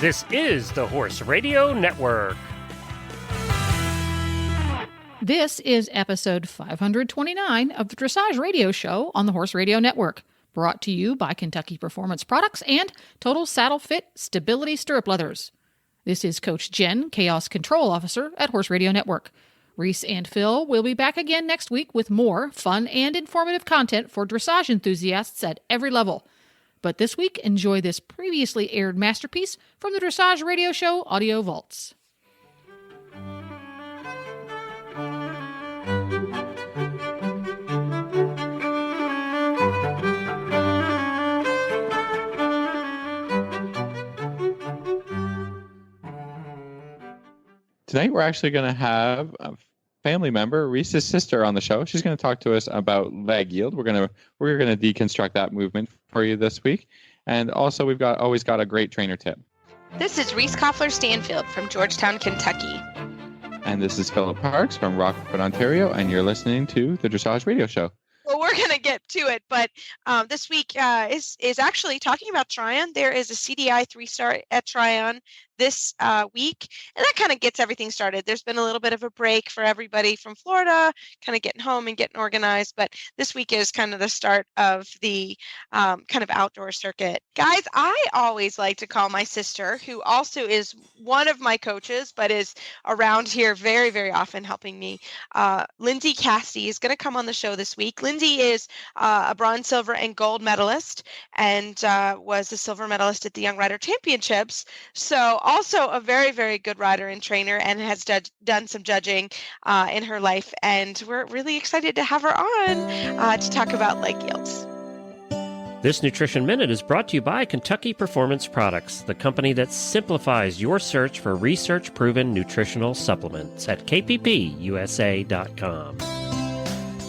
This is the Horse Radio Network. This is episode 529 of the Dressage Radio Show on the Horse Radio Network, brought to you by Kentucky Performance Products and Total Saddle Fit Stability Stirrup Leathers. This is Coach Jen, Chaos Control Officer at Horse Radio Network. Reese and Phil will be back again next week with more fun and informative content for dressage enthusiasts at every level. But this week, enjoy this previously aired masterpiece from the Dressage Radio Show Audio Vaults. Tonight, we're actually going to have a family member, Reese's sister, on the show. She's going to talk to us about leg yield. We're going to deconstruct that movement for you this week, and also we've always got a great trainer tip. This is Reese Koffler Stanfield from Georgetown, Kentucky, and this is Philip Parks from Rockford, Ontario, and you're listening to the Dressage Radio Show. Well, we're going to get to it, but this week is actually talking about Tryon. There is a CDI 3-star at Tryon this week, and that kind of gets everything started. There's been a little bit of a break for everybody from Florida, kind of getting home and getting organized, but this week is kind of the start of the kind of outdoor circuit. Guys, I always like to call my sister, who also is one of my coaches, but is around here very, very often helping me. Lindsay Cassidy is going to come on the show this week. Lindsay is a bronze, silver, and gold medalist, and was a silver medalist at the Young Rider Championships. So also a very, very good rider and trainer, and has done some judging in her life. And we're really excited to have her on to talk about leg yields. This Nutrition Minute is brought to you by Kentucky Performance Products, the company that simplifies your search for research-proven nutritional supplements at kppusa.com.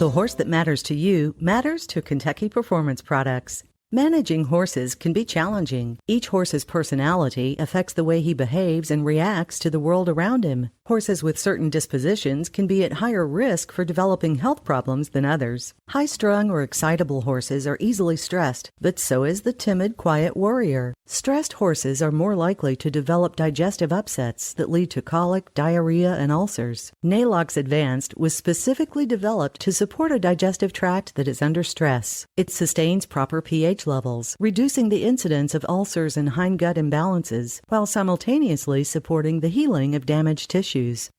The horse that matters to you matters to Kentucky Performance Products. Managing horses can be challenging. Each horse's personality affects the way he behaves and reacts to the world around him. Horses with certain dispositions can be at higher risk for developing health problems than others. High-strung or excitable horses are easily stressed, but so is the timid, quiet warrior. Stressed horses are more likely to develop digestive upsets that lead to colic, diarrhea, and ulcers. Nalox Advanced was specifically developed to support a digestive tract that is under stress. It sustains proper pH levels, reducing the incidence of ulcers and hindgut imbalances, while simultaneously supporting the healing of damaged tissues.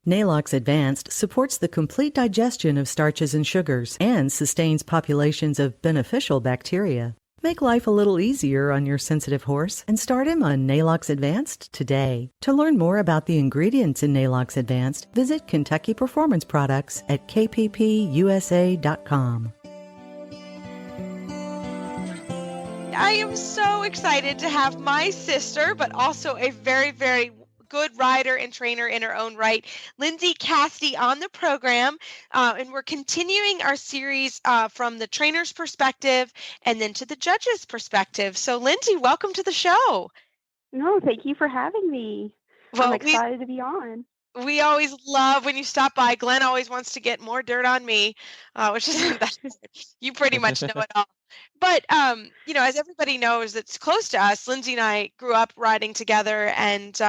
Nalox Advanced supports the complete digestion of starches and sugars, and sustains populations of beneficial bacteria. Make life a little easier on your sensitive horse and start him on Nalox Advanced today. To learn more about the ingredients in Nalox Advanced, visit Kentucky Performance Products at kppusa.com. I am so excited to have my sister, but also a very, very good rider and trainer in her own right, Lindsay Cassidy, on the program. And we're continuing our series from the trainer's perspective and then to the judge's perspective. So, Lindsay, welcome to the show. No, thank you for having me. Well, I'm excited to be on. We always love when you stop by. Glenn always wants to get more dirt on me, which is you pretty much know it all. But, as everybody knows that's close to us, Lindsay and I grew up riding together, and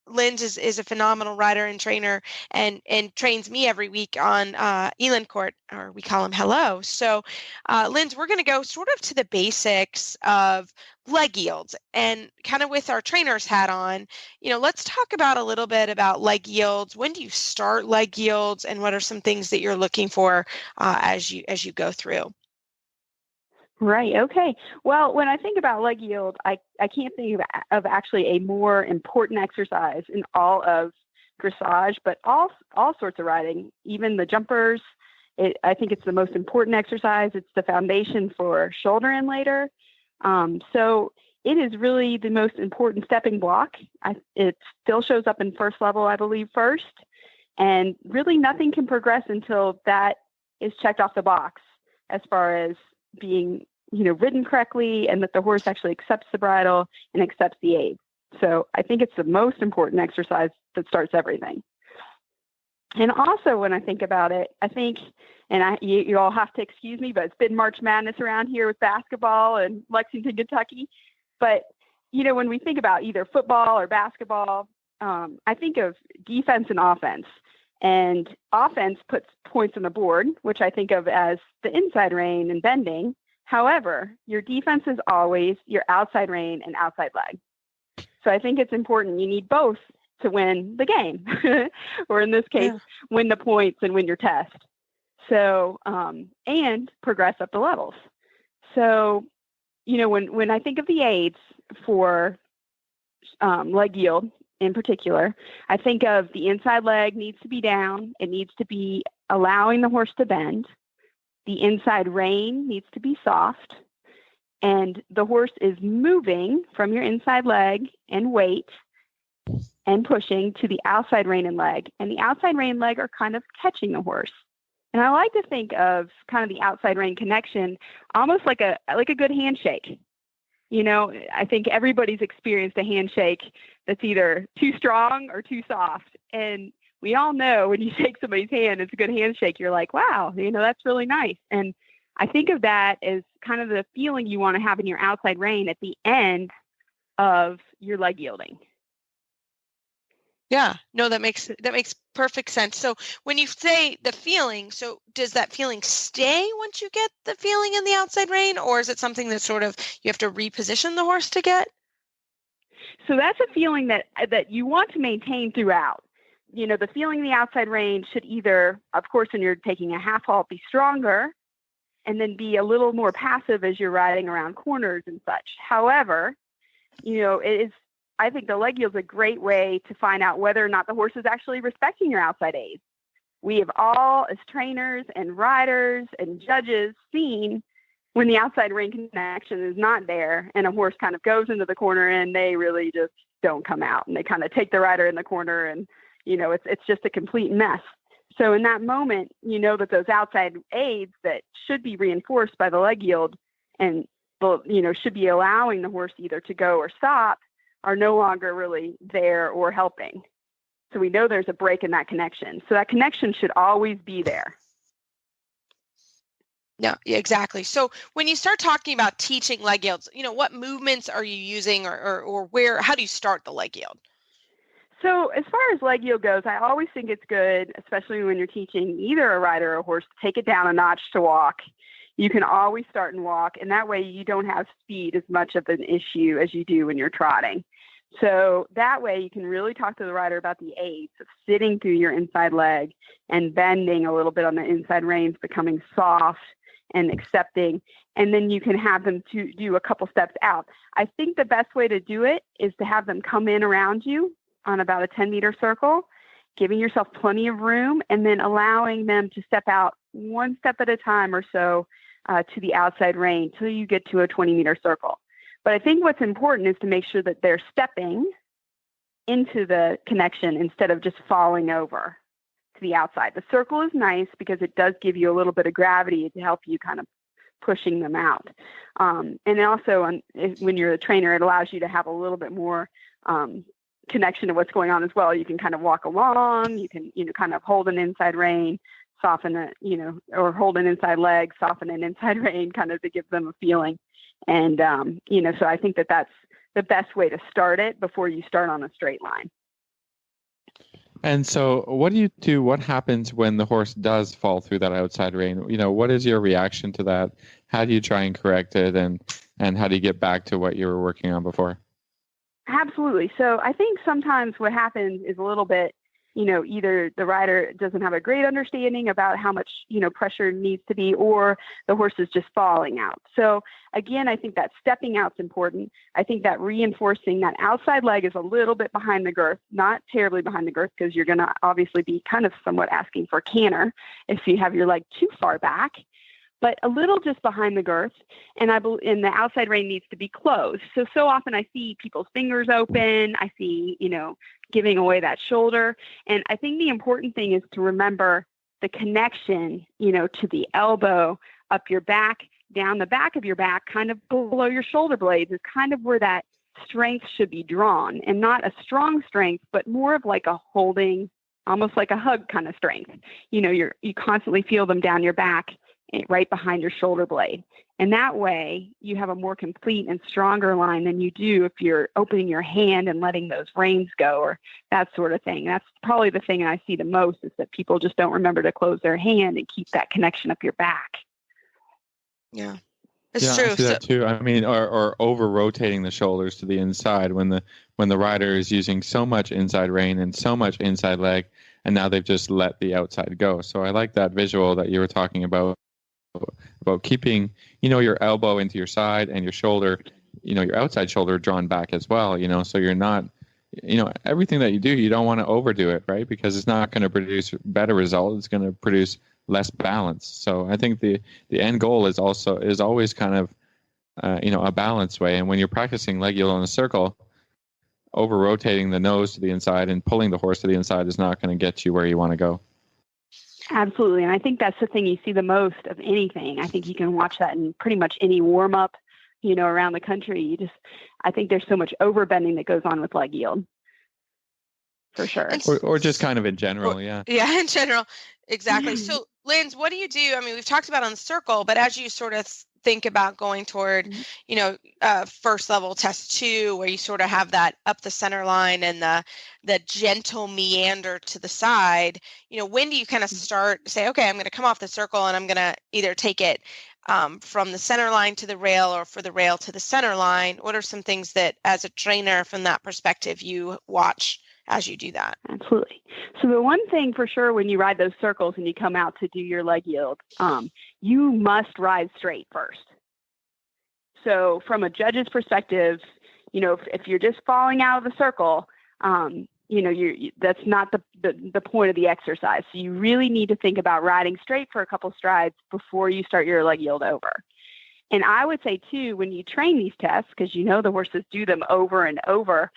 Linz is a phenomenal rider and trainer and trains me every week on Eland Court, or we call him Hello. So, Linz, we're going to go sort of to the basics of leg yields, and kind of with our trainer's hat on, let's talk about a little bit about leg yields. When do you start leg yields, and what are some things that you're looking for as you go through? Right. Okay. Well, when I think about leg yield, I can't think of actually a more important exercise in all of dressage, but all sorts of riding, even the jumpers. I think it's the most important exercise. It's the foundation for shoulder in later. So it is really the most important stepping block. It still shows up in first level, I believe, first. And really nothing can progress until that is checked off the box as far as being, ridden correctly, and that the horse actually accepts the bridle and accepts the aid. So I think it's the most important exercise that starts everything. And also when I think about it, I think, and you all have to excuse me, but it's been March Madness around here with basketball in Lexington, Kentucky. But when we think about either football or basketball, I think of defense and offense. And offense puts points on the board, which I think of as the inside rein and bending. However, your defense is always your outside rein and outside leg. So I think it's important. You need both to win the game, or in this case, win the points and win your test. So, and progress up the levels. So, when I think of the aids for leg yield in particular, I think of the inside leg needs to be down. It needs to be allowing the horse to bend. The inside rein needs to be soft. And the horse is moving from your inside leg and weight and pushing to the outside rein and leg. And the outside rein and leg are kind of catching the horse. And I like to think of kind of the outside rein connection almost like a good handshake. I think everybody's experienced a handshake that's either too strong or too soft. And we all know when you shake somebody's hand, it's a good handshake. You're like, wow, that's really nice. And I think of that as kind of the feeling you want to have in your outside rein at the end of your leg yielding. Yeah, no, that makes perfect sense. So when you say the feeling, so does that feeling stay once you get the feeling in the outside rein, or is it something that sort of you have to reposition the horse to get? So that's a feeling that you want to maintain throughout. The feeling in the outside rein should either, of course, when you're taking a half halt, be stronger, and then be a little more passive as you're riding around corners and such. However, I think the leg yield is a great way to find out whether or not the horse is actually respecting your outside aids. We have all, as trainers and riders and judges, seen when the outside rein connection is not there and a horse kind of goes into the corner and they really just don't come out, and they kind of take the rider in the corner, and it's just a complete mess. So in that moment, that those outside aids that should be reinforced by the leg yield and should be allowing the horse either to go or stop are no longer really there or helping. So we know there's a break in that connection. So that connection should always be there. Yeah, exactly. So when you start talking about teaching leg yields, what movements are you using or where, how do you start the leg yield? So as far as leg yield goes, I always think it's good, especially when you're teaching either a rider or a horse, to take it down a notch to walk. You can always start and walk, and that way you don't have speed as much of an issue as you do when you're trotting. So that way you can really talk to the rider about the aids of sitting through your inside leg and bending a little bit on the inside reins, becoming soft and accepting, and then you can have them to do a couple steps out. I think the best way to do it is to have them come in around you on about a 10-meter circle, giving yourself plenty of room, and then allowing them to step out one step at a time or so to the outside rein till you get to a 20-meter circle. But I think what's important is to make sure that they're stepping into the connection instead of just falling over to the outside. The circle is nice because it does give you a little bit of gravity to help you kind of pushing them out. And also when you're a trainer, it allows you to have a little bit more connection to what's going on as well. You can kind of walk along, you can, kind of hold an inside rein, soften it, or hold an inside leg, soften an inside rein, kind of to give them a feeling. And, so I think that that's the best way to start it before you start on a straight line. And so what do you do? What happens when the horse does fall through that outside rein? What is your reaction to that? How do you try and correct it? And how do you get back to what you were working on before? Absolutely. So I think sometimes what happens is a little bit, either the rider doesn't have a great understanding about how much, pressure needs to be, or the horse is just falling out. So again, I think that stepping out is important. I think that reinforcing that outside leg is a little bit behind the girth, not terribly behind the girth, because you're going to obviously be kind of somewhat asking for a canter if you have your leg too far back, but a little just behind the girth. And and the outside rein needs to be closed. So often I see people's fingers open. I see, giving away that shoulder. And I think the important thing is to remember the connection, to the elbow, up your back, down the back of your back, kind of below your shoulder blades is kind of where that strength should be drawn, and not a strong strength, but more of like a holding, almost like a hug kind of strength. You constantly feel them down your back right behind your shoulder blade. And that way you have a more complete and stronger line than you do if you're opening your hand and letting those reins go or that sort of thing. That's probably the thing I see the most, is that people just don't remember to close their hand and keep that connection up your back. Yeah. It's true. I see that too. I mean, or over rotating the shoulders to the inside when the rider is using so much inside rein and so much inside leg, and now they've just let the outside go. So I like that visual that you were talking about keeping, your elbow into your side and your shoulder, your outside shoulder drawn back as well. So you're not, everything that you do, you don't want to overdo it, right? Because it's not going to produce better results. It's going to produce less balance. So I think the end goal is always kind of a balanced way. And when you're practicing leg yield on a circle, over rotating the nose to the inside and pulling the horse to the inside is not going to get you where you want to go. Absolutely. And I think that's the thing you see the most of anything. I think you can watch that in pretty much any warm up, around the country. I think there's so much overbending that goes on with leg yield. For sure. Or just kind of in general, yeah. Yeah, in general. Exactly. So, Linz, what do you do? I mean, we've talked about on the circle, but as you sort of think about going toward, first level test 2, where you sort of have that up the center line and the gentle meander to the side, when do you kind of say, okay, I'm going to come off the circle and I'm going to either take it from the center line to the rail or for the rail to the center line? What are some things that, as a trainer, from that perspective, you watch as you do that? Absolutely. So the one thing for sure, when you ride those circles and you come out to do your leg yield, you must ride straight first. So from a judge's perspective, if you're just falling out of the circle, that's not the point of the exercise. So you really need to think about riding straight for a couple strides before you start your leg yield over. And I would say too, when you train these tests, because the horses do them over and over,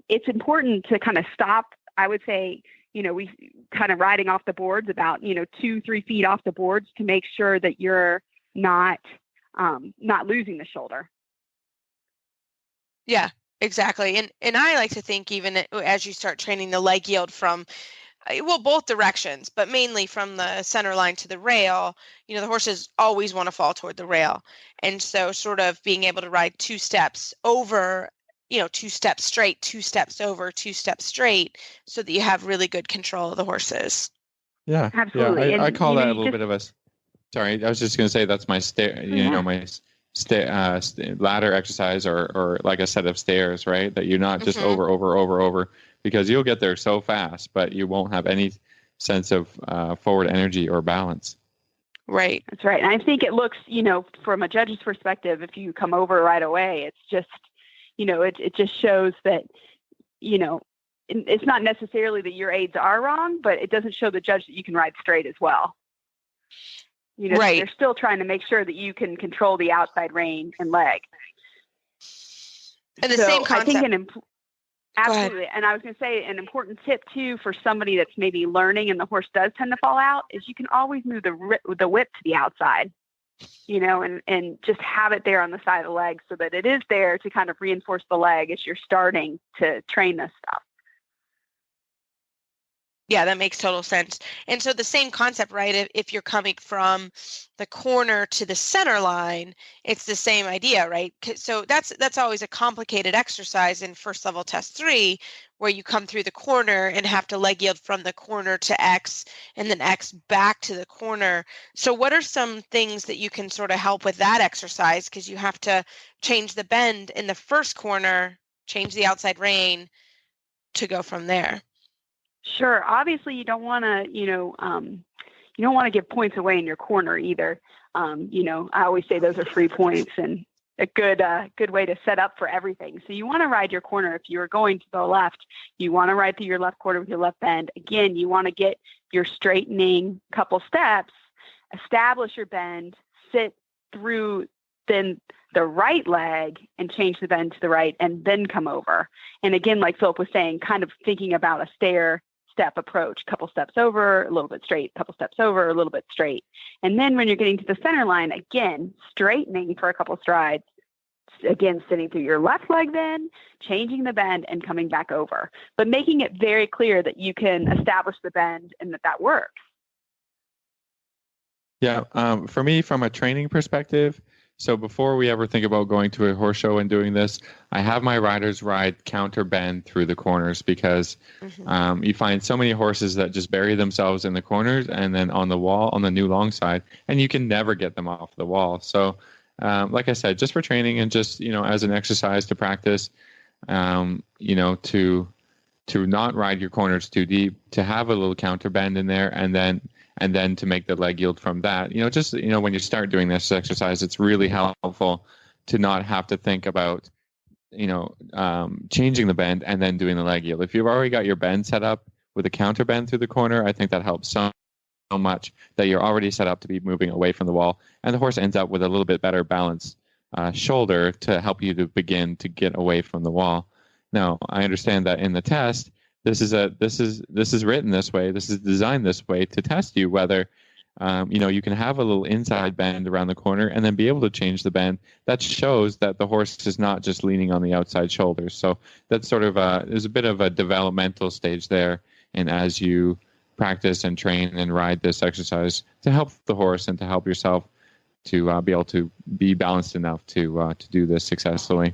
it's important to kind of stop. I would say, we kind of riding off the boards about, 2-3 feet off the boards to make sure that you're not losing the shoulder. Yeah, exactly. And I like to think, even as you start training the leg yield from, both directions, but mainly from the center line to the rail, the horses always want to fall toward the rail. And so sort of being able to ride 2 steps over, 2 steps straight, 2 steps over, 2 steps straight, so that you have really good control of the horses. Yeah, absolutely. Yeah, I call that a little bit of a. Sorry, I was just going to say that's my ladder exercise, or like a set of stairs, right? That you're not just over, because you'll get there so fast, but you won't have any sense of forward energy or balance. Right. That's right. And I think it looks, from a judge's perspective, if you come over right away, it's just, it just shows that, it's not necessarily that your aids are wrong, but it doesn't show the judge that you can ride straight as well. Right. They're still trying to make sure that you can control the outside rein and leg. And the same concept. I think absolutely. And I was going to say an important tip too for somebody that's maybe learning and the horse does tend to fall out is you can always move the whip to the outside, and just have it there on the side of the leg so that it is there to kind of reinforce the leg as you're starting to train this stuff. Yeah, that makes total sense. And so the same concept, right? If you're coming from the corner to the center line, it's the same idea, right? So that's always a complicated exercise in first level test 3, where you come through the corner and have to leg yield from the corner to X and then X back to the corner. So what are some things that you can sort of help with that exercise? Because you have to change the bend in the first corner, change the outside rein to go from there. Sure. Obviously, you don't want to, you don't want to give points away in your corner either. I always say those are free points and a good way to set up for everything. So you want to ride your corner. If you're going to the left, you want to ride through your left quarter with your left bend. Again, you want to get your straightening couple steps, establish your bend, sit through then the right leg and change the bend to the right and then come over. And again, like Philip was saying, kind of thinking about a stair step approach, couple steps over, a little bit straight, couple steps over, a little bit straight. And then when you're getting to the center line, again, straightening for a couple strides, again, sitting through your left leg then, changing the bend and coming back over, but making it very clear that you can establish the bend and that works. Yeah, for me, from a training perspective, so before we ever think about going to a horse show and doing this, I have my riders ride counter bend through the corners because you find so many horses that just bury themselves in the corners and then on the wall, on the new long side, and you can never get them off the wall. So, like I said, just for training and just, as an exercise to practice, to not ride your corners too deep, to have a little counter bend in there, and then to make the leg yield from that. When you start doing this exercise, it's really helpful to not have to think about, changing the bend and then doing the leg yield. If you've already got your bend set up with a counter bend through the corner, I think that helps so much that you're already set up to be moving away from the wall, and the horse ends up with a little bit better balanced shoulder to help you to begin to get away from the wall. Now, I understand that in the test, this is written this way. This is designed this way to test you whether, you can have a little inside bend around the corner and then be able to change the bend. That shows that the horse is not just leaning on the outside shoulders. So that's sort of there's a bit of a developmental stage there. And as you practice and train and ride this exercise to help the horse and to help yourself to be able to be balanced enough to do this successfully.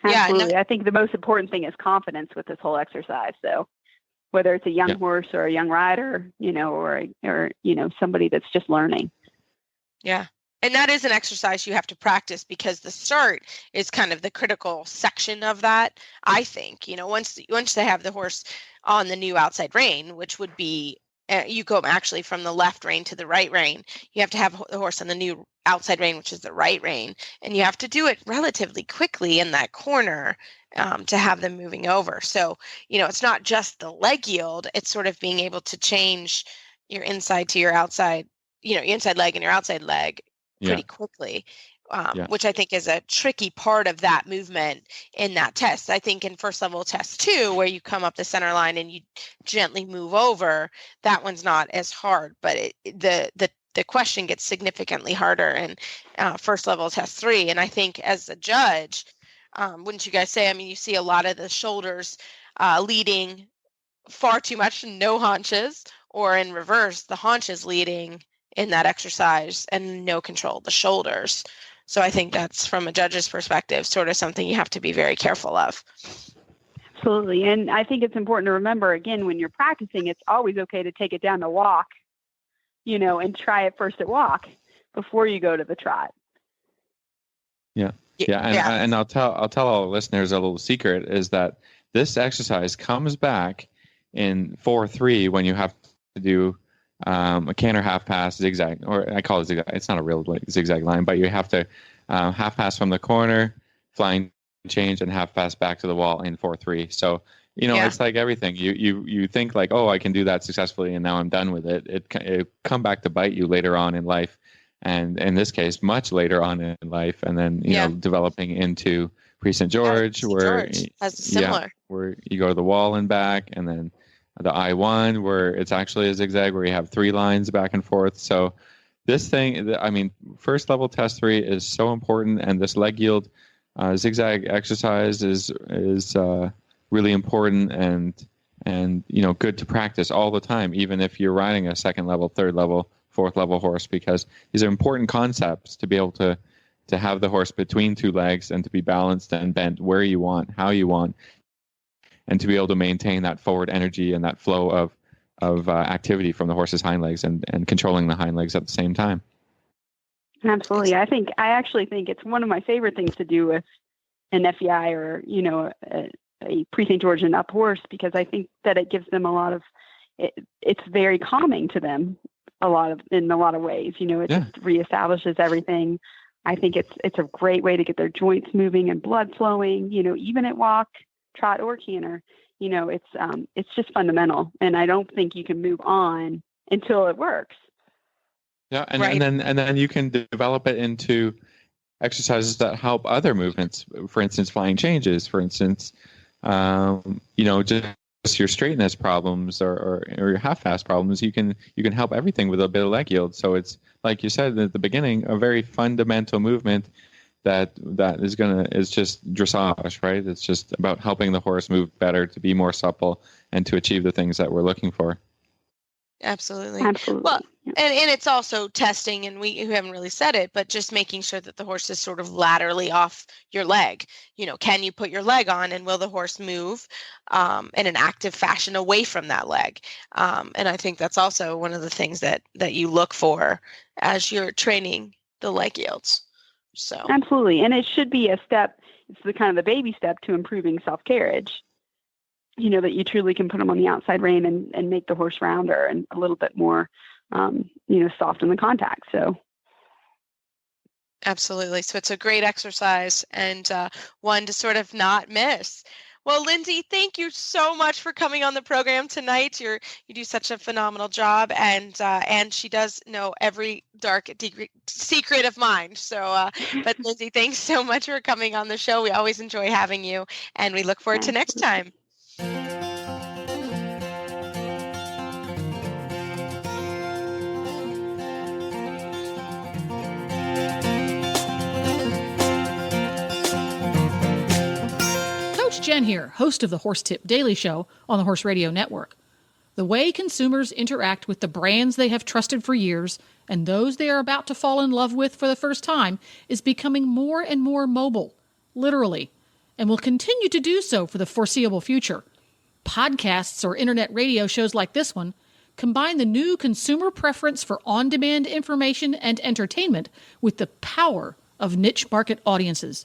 Absolutely. I think the most important thing is confidence with this whole exercise. So whether it's a young horse or a young rider, or somebody that's just learning. Yeah. And that is an exercise you have to practice because the start is kind of the critical section of that. I think, once they have the horse on the new outside rein, which would be you go actually from the left rein to the right rein, you have to have the horse on the new outside rein, which is the right rein, and you have to do it relatively quickly in that corner to have them moving over. So, it's not just the leg yield, it's sort of being able to change your inside to your outside, your inside leg and your outside leg pretty quickly. Which I think is a tricky part of that movement in that test. I think in first level test 2, where you come up the center line and you gently move over, that one's not as hard, but the question gets significantly harder in first level test 3. And I think as a judge, wouldn't you guys say, you see a lot of the shoulders leading far too much, no haunches, or in reverse, the haunches leading in that exercise and no control of the shoulders. So I think that's, from a judge's perspective, sort of something you have to be very careful of. Absolutely. And I think it's important to remember, again, when you're practicing, it's always okay to take it down the walk, and try it first at walk before you go to the trot. Yeah. And I'll tell all the listeners a little secret is that this exercise comes back in 4-3 when you have to do a canter half pass zigzag, or I call it zigzag. It's not a real zigzag line, but you have to half pass from the corner, flying change, and half pass back to the wall in 4-3. So it's like everything. You think like, oh, I can do that successfully, and now I'm done with it. It come back to bite you later on in life, and in this case, much later on in life, and then developing into Pre St. George, where you go to the wall and back, and then the I-1, where it's actually a zigzag, where you have 3 lines back and forth. So this thing, first level test 3 is so important, and this leg yield zigzag exercise is really important and good to practice all the time, even if you're riding a second level, third level, fourth level horse, because these are important concepts to be able to have the horse between 2 legs and to be balanced and bent where you want, how you want, and to be able to maintain that forward energy and that flow of activity from the horse's hind legs and controlling the hind legs at the same time. Absolutely. I actually think it's one of my favorite things to do with an FEI or, a Pre St. George and up horse, because I think that it gives them a lot of, it's very calming to them in a lot of ways. It just reestablishes everything. I think it's a great way to get their joints moving and blood flowing, even at walk, trot, or canter. It's just fundamental, and I don't think you can move on until it works. Yeah, and then you can develop it into exercises that help other movements. For instance, flying changes. For instance, just your straightness problems or your half fast problems. You can help everything with a bit of leg yield. So it's, like you said at the beginning, a very fundamental movement that is just dressage, right? It's just about helping the horse move better, to be more supple, and to achieve the things that we're looking for. Absolutely. Absolutely. Well, Yeah. and it's also testing, and we haven't really said it, but just making sure that the horse is sort of laterally off your leg. Can you put your leg on, and will the horse move in an active fashion away from that leg? And I think that's also one of the things that you look for as you're training the leg yields. So Absolutely. And it should be a step. It's the kind of the baby step to improving self-carriage. That you truly can put them on the outside rein and make the horse rounder and a little bit more, soft in the contact. So. absolutely. So it's a great exercise and one to sort of not miss. Well, Lindsay, thank you so much for coming on the program tonight. You do such a phenomenal job, and she does know every dark secret of mine. So, but Lindsay, thanks so much for coming on the show. We always enjoy having you, and we look forward to next time. Coach Jen here, host of the Horse Tip Daily Show on the Horse Radio Network. The way consumers interact with the brands they have trusted for years and those they are about to fall in love with for the first time is becoming more and more mobile, literally, and will continue to do so for the foreseeable future. Podcasts or internet radio shows like this one combine the new consumer preference for on-demand information and entertainment with the power of niche market audiences.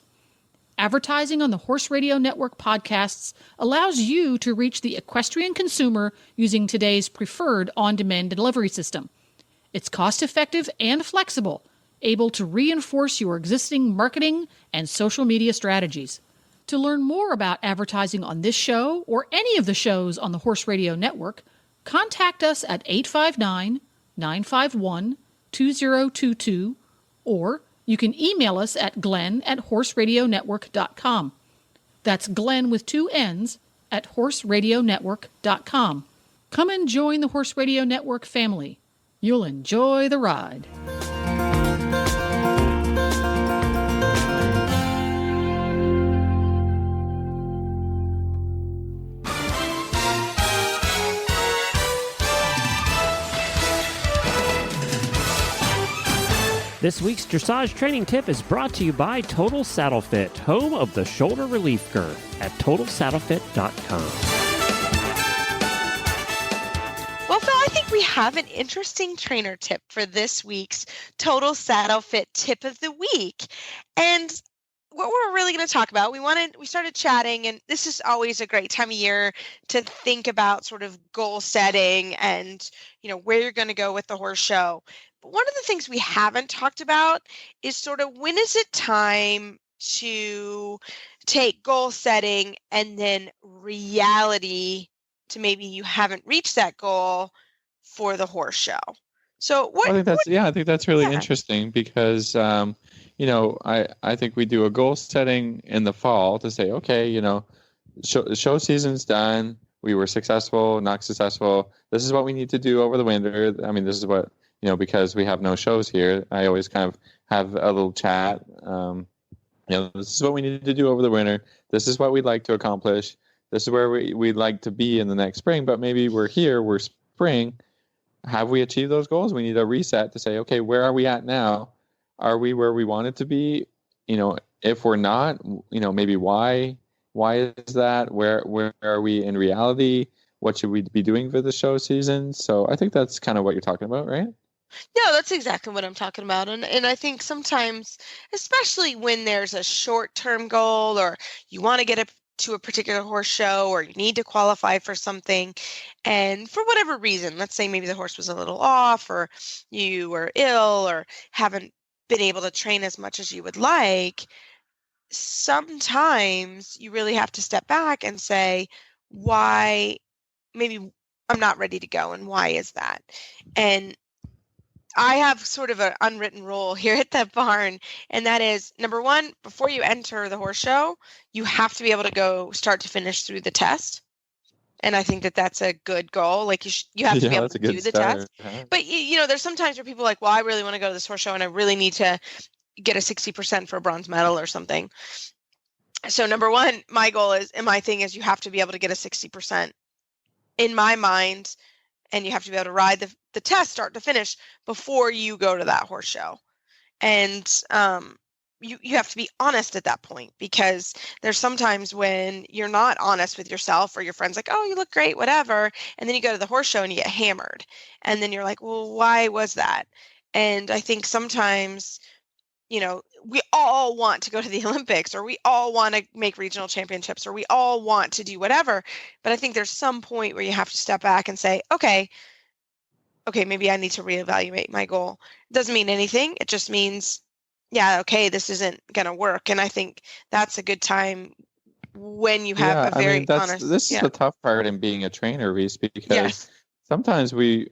Advertising on the Horse Radio Network podcasts allows you to reach the equestrian consumer using today's preferred on-demand delivery system. It's cost-effective and flexible, able to reinforce your existing marketing and social media strategies. To learn more about advertising on this show or any of the shows on the Horse Radio Network, contact us at 859-951-2022 or you can email us at glenn@horseradionetwork.com. That's Glenn with 2 N's at horseradionetwork.com. Come and join the Horse Radio Network family. You'll enjoy the ride. This week's dressage training tip is brought to you by Total Saddle Fit, home of the shoulder relief girth at totalsaddlefit.com. Well, Phil, I think we have an interesting trainer tip for this week's Total Saddle Fit tip of the week. And what we're really going to talk about, we started chatting, and this is always a great time of year to think about sort of goal setting and, where you're going to go with the horse show. But one of the things we haven't talked about is sort of when is it time to take goal setting and then reality to maybe you haven't reached that goal for the horse show. So I think that's really interesting because I think we do a goal setting in the fall to say, okay, show season's done. We were successful, not successful. This is what we need to do over the winter. I mean, this is what, because we have no shows here, I always kind of have a little chat. This is what we need to do over the winter. This is what we'd like to accomplish. This is where we'd like to be in the next spring, but maybe we're spring. Have we achieved those goals? We need a reset to say, okay, where are we at now? Are we where we wanted to be? If we're not, maybe why is that? Where are we in reality? What should we be doing for the show season? So I think that's kind of what you're talking about, right? No, that's exactly what I'm talking about. And I think sometimes, especially when there's a short-term goal or you want to get to a particular horse show or you need to qualify for something, and for whatever reason, let's say maybe the horse was a little off or you were ill or haven't been able to train as much as you would like, sometimes you really have to step back and say, why maybe I'm not ready to go, and why is that? And I have sort of an unwritten rule here at the barn, and that is, number one, before you enter the horse show, you have to be able to go start to finish through the test. And I think that that's a good goal. Like you have to be able to do the test. But there's sometimes where people are like, well, I really want to go to this horse show and I really need to get a 60% for a bronze medal or something. So number one, my goal is, and my thing is, you have to be able to get a 60%. In my mind, and you have to be able to ride the test start to finish before you go to that horse show. And you have to be honest at that point, because there's sometimes when you're not honest with yourself, or your friend's like, oh, you look great, whatever. And then you go to the horse show and you get hammered. And then you're like, well, why was that? And I think sometimes, we all want to go to the Olympics, or we all want to make regional championships, or we all want to do whatever. But I think there's some point where you have to step back and say, okay, maybe I need to reevaluate my goal. It doesn't mean anything. It just means, yeah, okay, this isn't going to work. And I think that's a good time when you have a very honest. This is the tough part in being a trainer, Reese, because sometimes we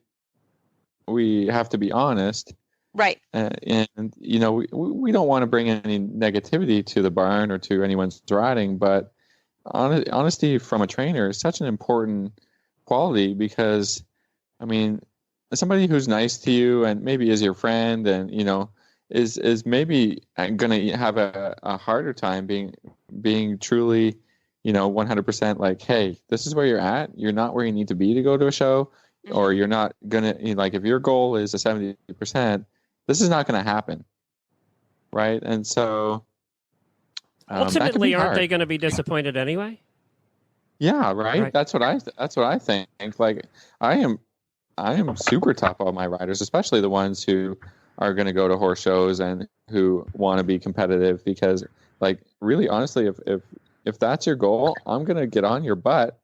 have to be honest. Right. And we don't want to bring any negativity to the barn or to anyone's riding, but honesty from a trainer is such an important quality, because, I mean, somebody who's nice to you and maybe is your friend and, is maybe going to have a harder time being truly, 100% like, hey, this is where you're at. You're not where you need to be to go to a show, or you're not going to, like, if your goal is a 70%, this is not going to happen. Right. And so ultimately, aren't they going to be disappointed anyway? Yeah. Right. That's what I think. Like, I am super tough on my riders, especially the ones who are going to go to horse shows and who want to be competitive, because, like, really honestly, if that's your goal, I'm going to get on your butt,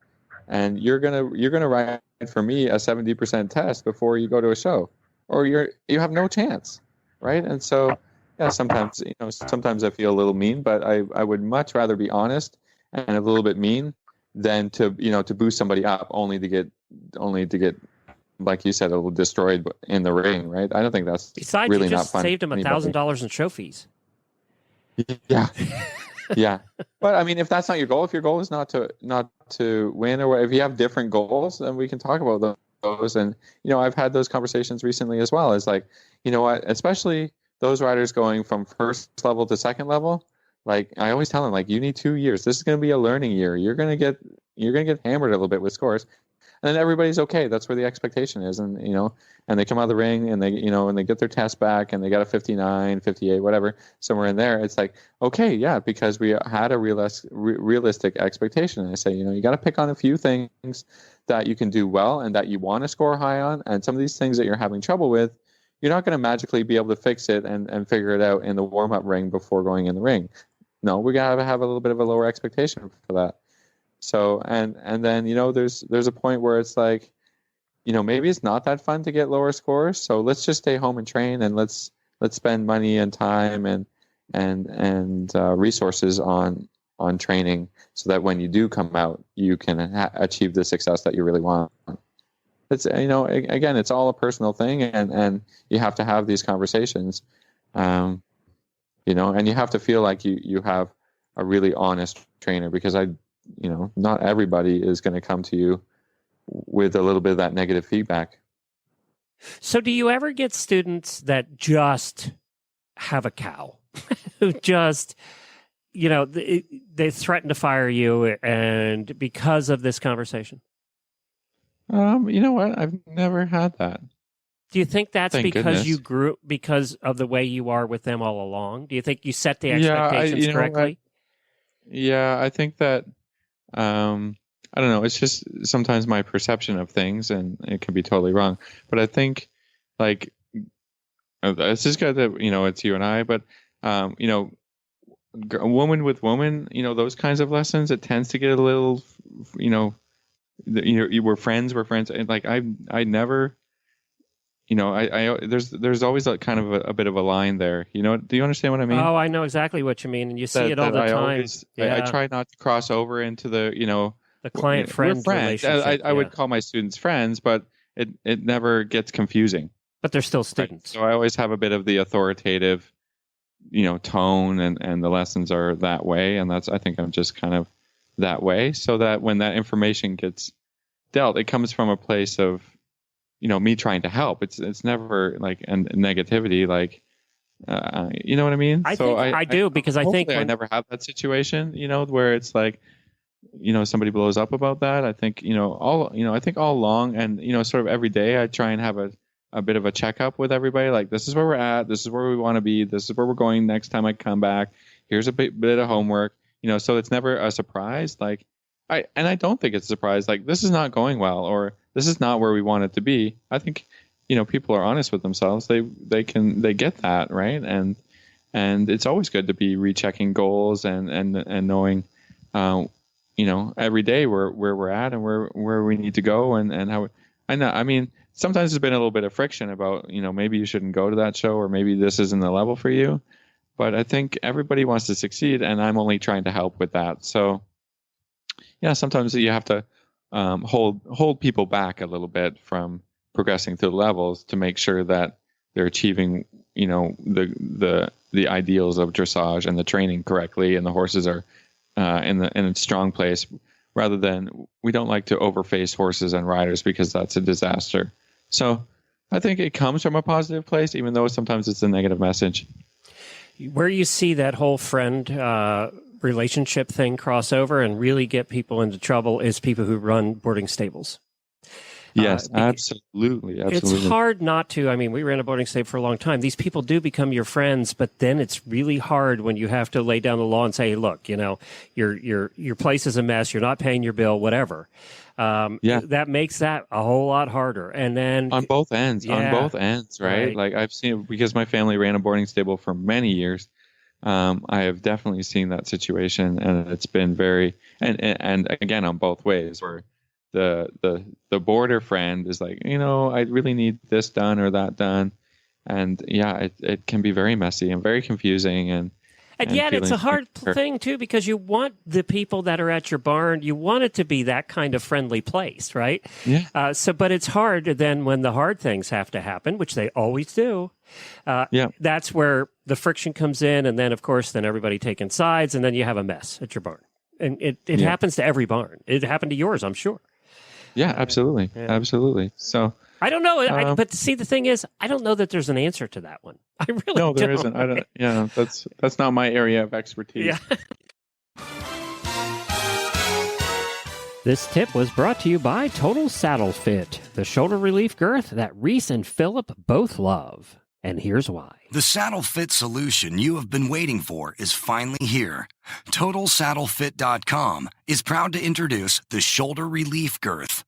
and you're going to ride for me a 70% test before you go to a show, or you have no chance. Right. And so, yeah, sometimes I feel a little mean, but I would much rather be honest and a little bit mean than to boost somebody up only to get, like you said, a little destroyed in the ring, right? I don't think that's besides, really you just not fun. Saved him $1,000 in show fees. Yeah, yeah. But I mean, if that's not your goal, if your goal is not to win, or if you have different goals, then we can talk about those. And I've had those conversations recently as well. It's like, you know what? Especially those riders going from first level to second level. Like, I always tell them, like, you need 2 years. This is going to be a learning year. You're going to get hammered a little bit with scores. And then everybody's okay. That's where the expectation is. And, and they come out of the ring and they, and they get their test back and they got a 59, 58, whatever, somewhere in there. It's like, okay, yeah, because we had a realistic expectation. And I say, you got to pick on a few things that you can do well and that you want to score high on. And some of these things that you're having trouble with, you're not going to magically be able to fix it and figure it out in the warm-up ring before going in the ring. No, we got to have a little bit of a lower expectation for that. So, and then, there's a point where it's like, maybe it's not that fun to get lower scores. So let's just stay home and train, and let's spend money and time and resources on training, so that when you do come out, you can achieve the success that you really want. It's, again, it's all a personal thing, and you have to have these conversations, and you have to feel like you have a really honest trainer, because not everybody is going to come to you with a little bit of that negative feedback. So do you ever get students that just have a cow, who just, they threaten to fire you, and because of this conversation? You know what? I've never had that. Do you think that's Thank because goodness. you grew, because of the way you are with them all along? Do you think you set the expectations correctly? Yeah, I think that, I don't know. It's just sometimes my perception of things, and it can be totally wrong. But I think, like, it's just got that, it's you and I, but, woman with woman, those kinds of lessons, it tends to get a little, you were friends, and like I never, there's always a kind of a bit of a line there. Do you understand what I mean? Oh, I know exactly what you mean, and you see it all the time. I try not to cross over into the the client-friend relationship. I would call my students friends, but it never gets confusing. But they're still students. Right? So I always have a bit of the authoritative, tone, and the lessons are that way, and I think I'm just kind of that way, so that when that information gets dealt, it comes from a place of, me trying to help. It's never like a negativity, like, you know what I mean? I do, because I think I never have that situation, where it's like, somebody blows up about that. I think, I think all along, and, sort of every day I try and have a bit of a checkup with everybody. Like, this is where we're at. This is where we want to be. This is where we're going next time I come back. Here's a bit of homework, so it's never a surprise. Like, I don't think it's a surprise. Like, this is not going well, or this is not where we want it to be. I think, people are honest with themselves. They get that, right? And it's always good to be rechecking goals and knowing, every day where we're at and where we need to go and how. I mean, sometimes there's been a little bit of friction about, maybe you shouldn't go to that show, or maybe this isn't the level for you. But I think everybody wants to succeed, and I'm only trying to help with that. So, yeah, sometimes you have to hold people back a little bit from progressing through the levels to make sure that they're achieving, the ideals of dressage and the training correctly, and the horses are in a strong place. Rather than, we don't like to overface horses and riders because that's a disaster. So I think it comes from a positive place, even though sometimes it's a negative message. Where you see that whole friend relationship thing cross over and really get people into trouble is people who run boarding stables. Yes, absolutely. It's hard not to. I mean, we ran a boarding stable for a long time. These people do become your friends, but then it's really hard when you have to lay down the law and say, hey, look, your place is a mess. You're not paying your bill, whatever. That makes that a whole lot harder. And then on both ends, right? Like, I've seen, because my family ran a boarding stable for many years. I have definitely seen that situation, and it's been very, and again, on both ways, where the boarder friend is like, I really need this done or that done. And it can be very messy and very confusing. And yet it's a hard thing too, because you want the people that are at your barn, you want it to be that kind of friendly place, right? Yeah. But it's hard then when the hard things have to happen, which they always do. That's where the friction comes in. And then, of course, everybody taking sides, and then you have a mess at your barn. And it happens to every barn. It happened to yours, I'm sure. Yeah, absolutely. Yeah. Absolutely. So I don't know. But see, the thing is, I don't know that there's an answer to that one. I really don't. No, there isn't. I don't. Yeah, that's not my area of expertise. Yeah. This tip was brought to you by Total Saddle Fit, the shoulder relief girth that Reese and Philip both love. And here's why. The saddle fit solution you have been waiting for is finally here. TotalSaddleFit.com is proud to introduce the Shoulder Relief Girth.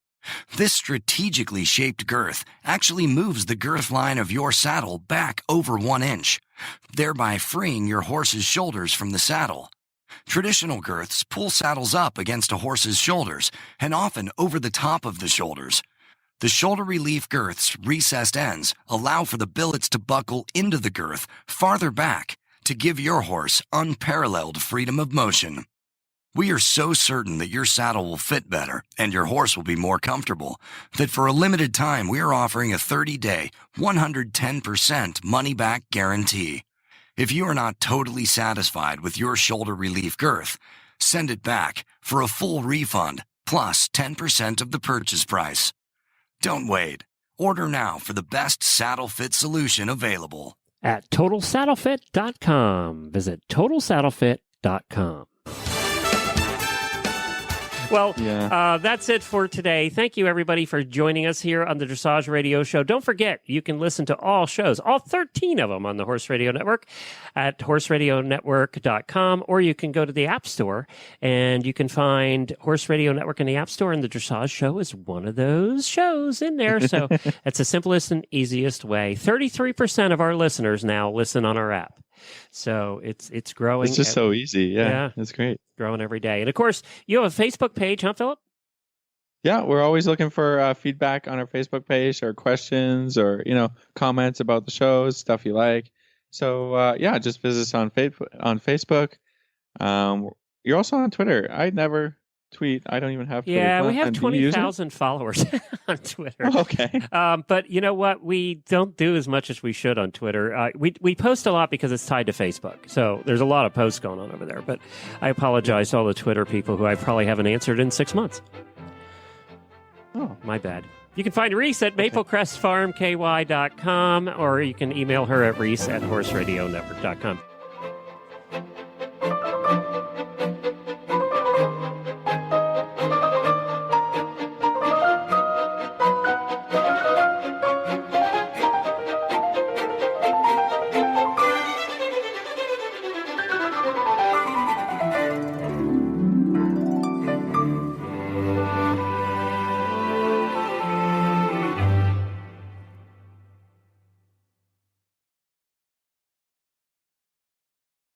This strategically shaped girth actually moves the girth line of your saddle back over 1 inch, thereby freeing your horse's shoulders from the saddle. Traditional girths pull saddles up against a horse's shoulders and often over the top of the shoulders. The Shoulder Relief Girth's recessed ends allow for the billets to buckle into the girth farther back to give your horse unparalleled freedom of motion. We are so certain that your saddle will fit better and your horse will be more comfortable that for a limited time we are offering a 30-day, 110% money-back guarantee. If you are not totally satisfied with your shoulder relief girth, send it back for a full refund plus 10% of the purchase price. Don't wait. Order now for the best saddle fit solution available. At TotalSaddleFit.com. Visit TotalSaddleFit.com. Well, that's it for today. Thank you, everybody, for joining us here on the Dressage Radio Show. Don't forget, you can listen to all shows, all 13 of them on the Horse Radio Network at horseradionetwork.com, or you can go to the App Store and you can find Horse Radio Network in the App Store, and the Dressage Show is one of those shows in there. So that's the simplest and easiest way. 33% of our listeners now listen on our app. So it's growing. It's just so easy. Yeah, it's great. Growing every day. And of course, you have a Facebook page, huh, Philip? Yeah, we're always looking for feedback on our Facebook page, or questions, or comments about the shows, stuff you like. So just visit us on Facebook. You're also on Twitter. I never tweet. I don't even have Twitter. Yeah, we have 20,000 followers on Twitter. Oh, okay. But you know what? We don't do as much as we should on Twitter. We post a lot because it's tied to Facebook. So there's a lot of posts going on over there. But I apologize to all the Twitter people who I probably haven't answered in 6 months. Oh, my bad. You can find Reese at maplecrestfarmky.com, or you can email her at reese@horseradionetwork.com.